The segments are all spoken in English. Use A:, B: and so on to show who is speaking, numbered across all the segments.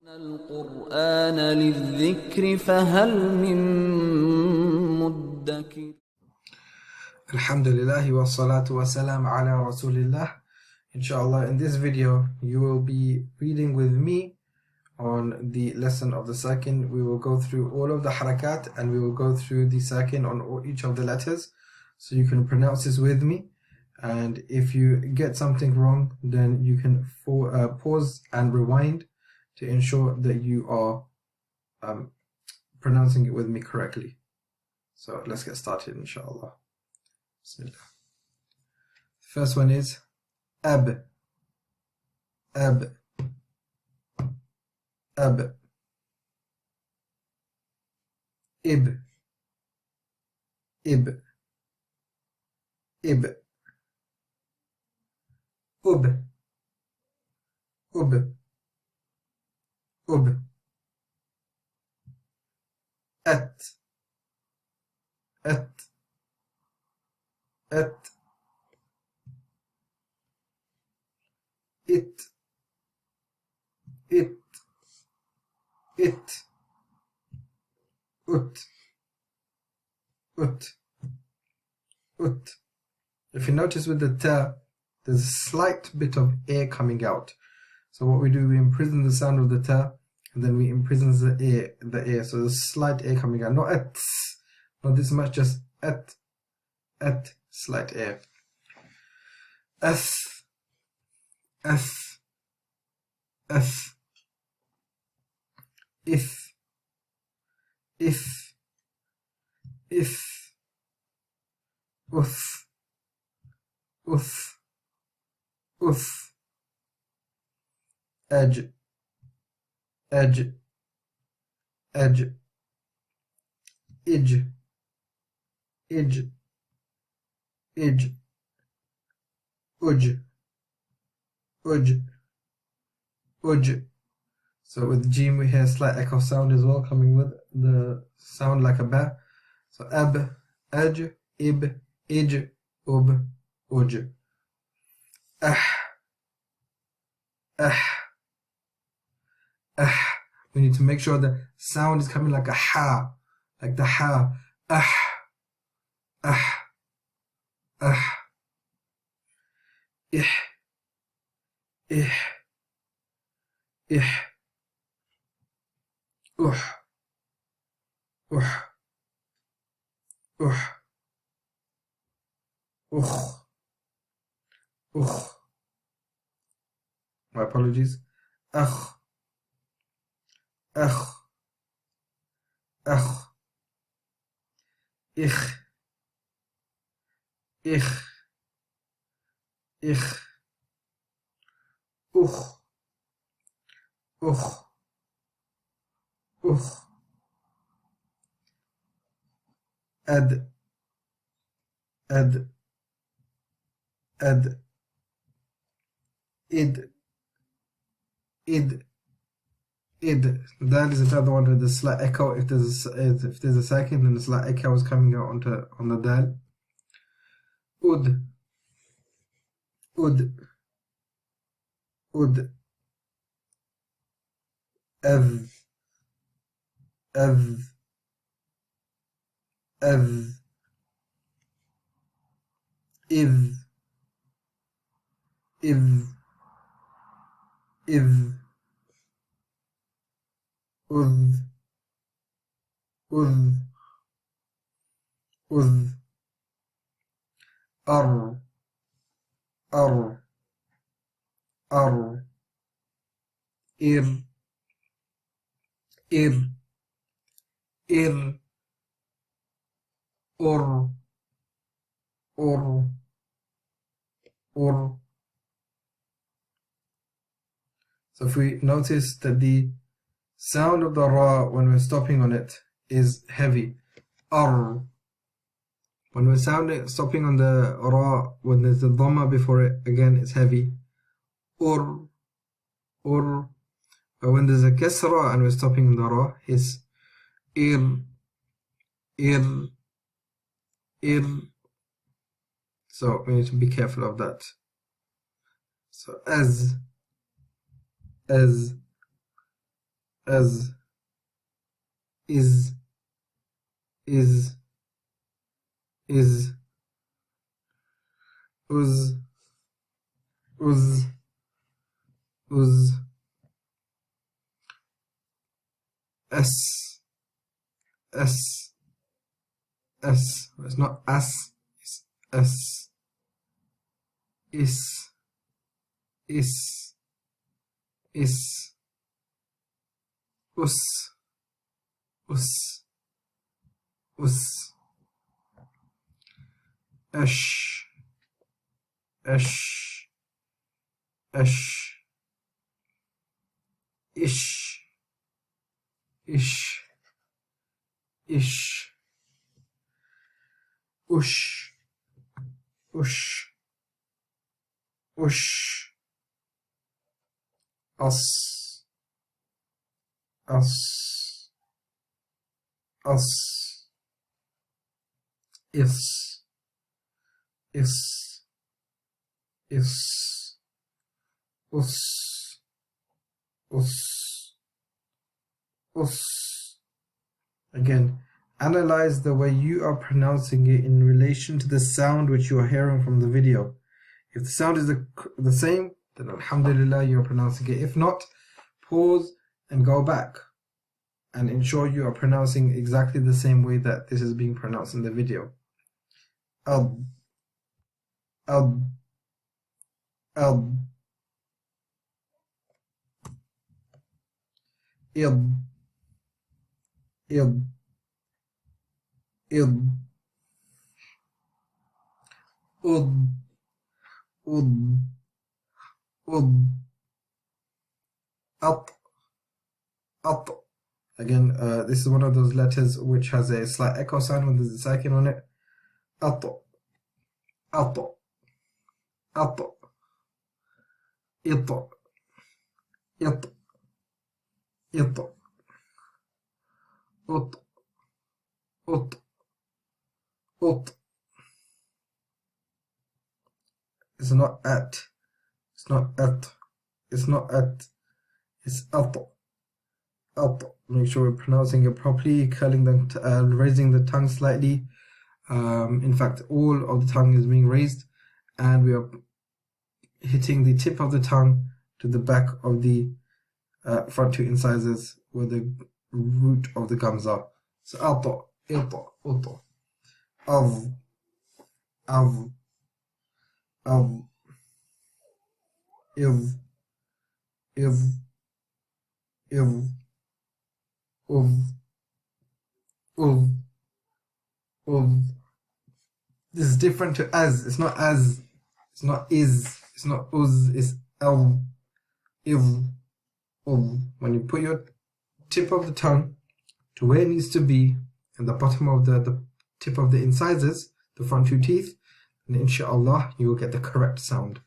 A: القرآن للذكر فهل من مدكر.
B: Alhamdulillah wa salatu wa salam ala rasulillah. Inshallah, in this video you will be reading with me on the lesson of the sakin. We will go through all of the harakat and we will go through the sakin on each of the letters, so you can pronounce this with me. And if you get something wrong, then you can pause and rewind to ensure that you are pronouncing it with me correctly. So let's get started, inshallah. Bismillah. First one is ab, ab, ab, ib, ib, ib, ub, ub, ub, at, at, at, it, it, it, ut, ut, ut. If you notice with the ta, there's a slight bit of air coming out. So what we do, we imprison the sound of the ta, and then we imprison the air. So there's slight air coming out, not at, not this much, just at, slight air. Ath, ath, ath, if, uth, edge, ij, uj. So with jim we hear slight echo sound as well, coming with the sound like a ba. So ab, aj, ib, ij, ub, uj. We need to make sure the sound is coming like a ha, like the ha. Ih, my apologies. Ad, id. That is another one with a slight echo. If there's a sakin, then a slight echo is coming out on the dal. Ud, ev, if, udh, ar, ir, ur. So if we notice that the sound of the ra when we're stopping on it is heavy, ar. When we're stopping on the ra, when there's a dhamma before it, again it's heavy, ur. But when there's a kasra and we're stopping on the ra, it's ir. So we need to be careful of that. So as, as, is, uz, s, it's not as, it's s, is, us, ash, ish, ush, us, is, us. Again, analyze the way you are pronouncing it in relation to the sound which you are hearing from the video. If the sound is the same, then alhamdulillah you're pronouncing it. If not, pause and go back and ensure you are pronouncing exactly the same way that this is being pronounced in the video. Id, at. Again, this is one of those letters which has a slight echo sound when there's a sakin on it. At, It's not at. It's not at. It's not at. It's at. Make sure we're pronouncing it properly, raising the tongue slightly. In fact, all of the tongue is being raised, and we are hitting the tip of the tongue to the back of the front two incisors where the root of the gums are. So ato, ito, uto, av, iv, This is different to as. It's not as. It's not is. It's not uz. It's al, iv, When you put your tip of the tongue to where it needs to be, and the bottom of the tip of the incisors, the front two teeth, and inshallah you will get the correct sound.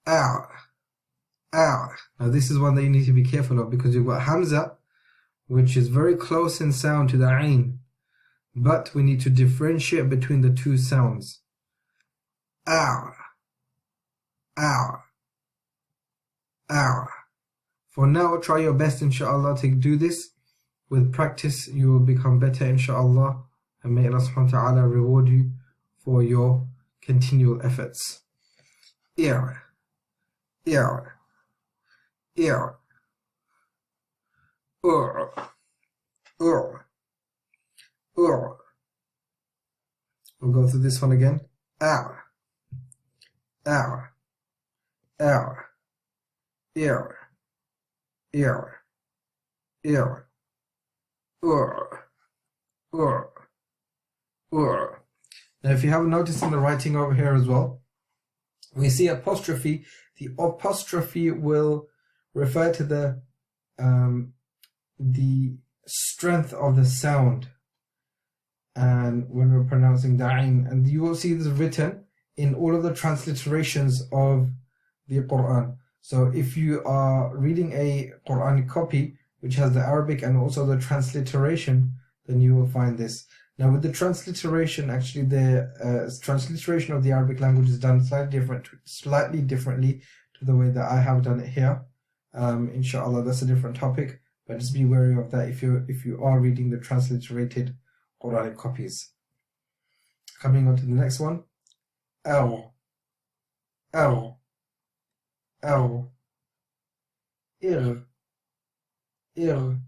B: Now this is one that you need to be careful of, because you've got Hamza, which is very close in sound to the Ain, but we need to differentiate between the two sounds. For now, try your best inshallah to do this. With practice you will become better inshallah, and may Allah subhanahu wa ta'ala reward you for your continual efforts. We'll go through this one again. Now if you haven't noticed in the writing over here as well, we see apostrophe. The apostrophe will refer to the strength of the sound, and when we're pronouncing da'in, and you will see this written in all of the transliterations of the Quran. So if you are reading a Quranic copy which has the Arabic and also the transliteration, then you will find this. Now with the transliteration, actually the transliteration of the Arabic language is done slightly differently to the way that I have done it here. Inshallah, that's a different topic, but just be wary of that if you are reading the transliterated Quranic copies. Coming on to the next one. Aw, aw, aw. Ir, ir,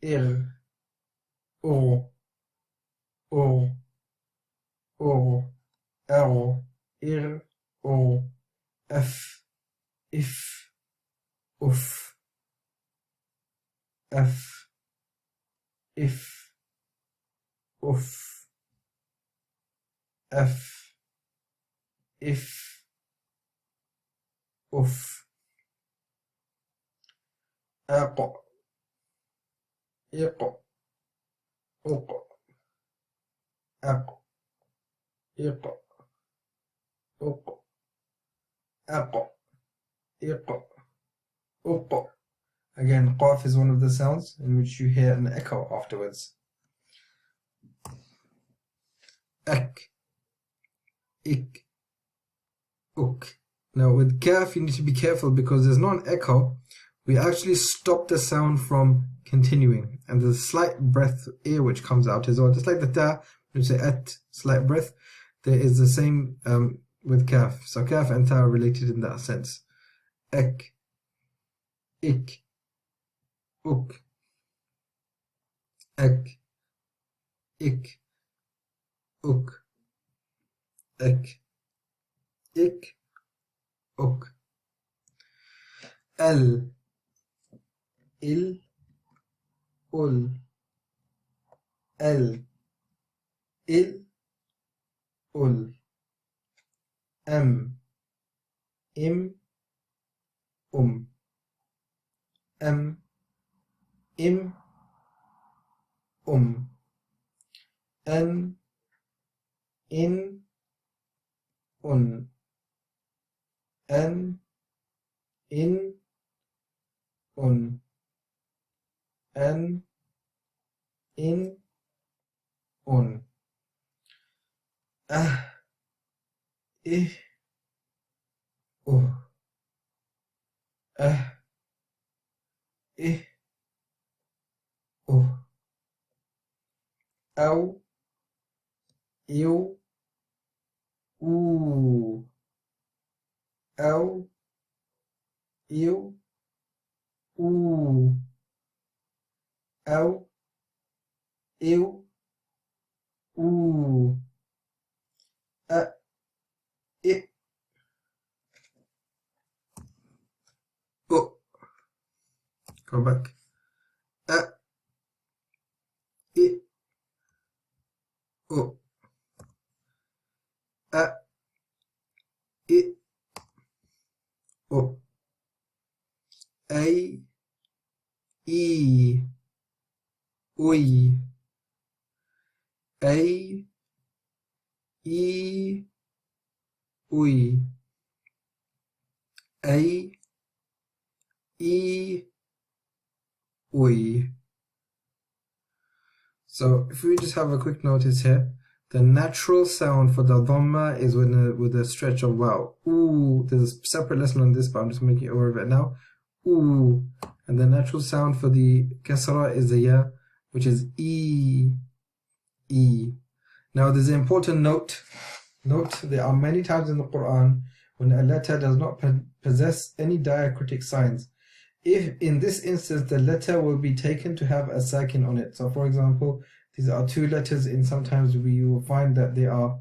B: ir. O, o, o. Aw, ir, o. F, if, uf. F, if, uf. F, if, uf. Aq, iq, uq. Aq, iq, uq. Aq, iq, uq. Again, qaf is one of the sounds in which you hear an echo afterwards. Ak, ik, uk. Now with kaf you need to be careful because there's not an echo. We actually stop the sound from continuing, and there's a slight breath air which comes out as well. Just like the ta, when you say at, slight breath, there is the same with kaf. So kaf and ta are related in that sense. Ek, ik, uk. Ek, ik, uk. Ek, ik, uk. Al, il, ul. Al, il, ul. Am, im, am, im, an, in, un, an, in, un, an, in, un. Ah, ih, ah, ih, au, eu, au, eu, au, eu, a, I, o. Go back. A, I, o. A, I, o. Ai, I, ui. Ai, I, ui. Ai, I, ui. So if we just have a quick notice here, the natural sound for the dhamma is with a stretch of wow. Ooh, there's a separate lesson on this, but I'm just making you aware of it now. Ooh. And the natural sound for the kasra is the ya, which is e. Now there's an important note. There are many times in the Quran when a letter does not possess any diacritic signs. If in this instance the letter will be taken to have a sakin on it. So for example, these are two letters, and sometimes you will find that there are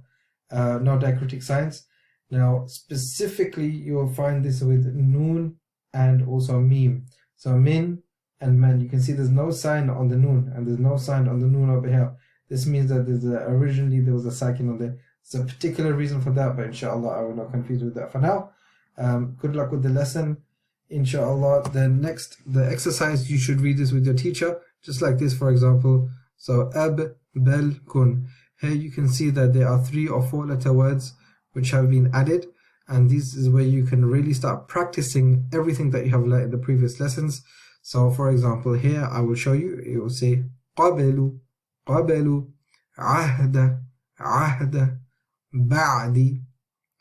B: no diacritic signs. Now specifically you will find this with noon and also mim. So min and man, you can see there's no sign on the noon, and there's no sign on the noon over here. This means that originally there was a sakin on there. There's a particular reason for that, but inshallah I will not confuse with that for now. Good luck with the lesson. Inshallah, the exercise, you should read this with your teacher, just like this, for example. So ab, bel, kun. Here you can see that there are 3 or 4 letter words which have been added, and this is where you can really start practicing everything that you have learned in the previous lessons. So for example, here I will show you. It will say qabelu, qabelu, ahda, ahda, ba'di.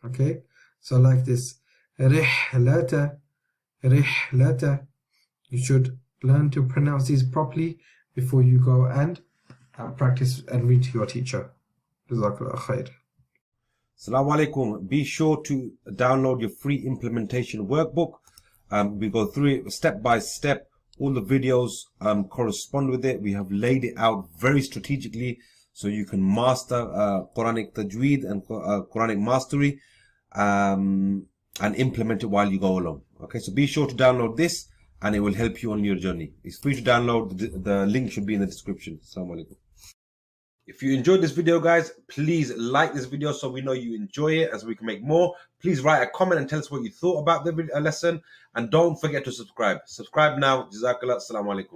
B: Okay, so like this. Rihlata, رحلة. You should learn to pronounce these properly before you go and practice and read to your teacher. Jazakallah khair.
C: Salam Alykum. Be sure to download your free implementation workbook. We go through it step by step. All the videos correspond with it. We have laid it out very strategically so you can master Quranic Tajweed and Quranic Mastery and implement it while you go along. Okay, so be sure to download this and it will help you on your journey. It's free to download. The link should be in the description. Assalamu alaikum. If you enjoyed this video, guys, please like this video so we know you enjoy it, as we can make more. Please write a comment and tell us what you thought about the lesson. And don't forget to subscribe. Subscribe now. Jazakallah. Assalamu alaikum.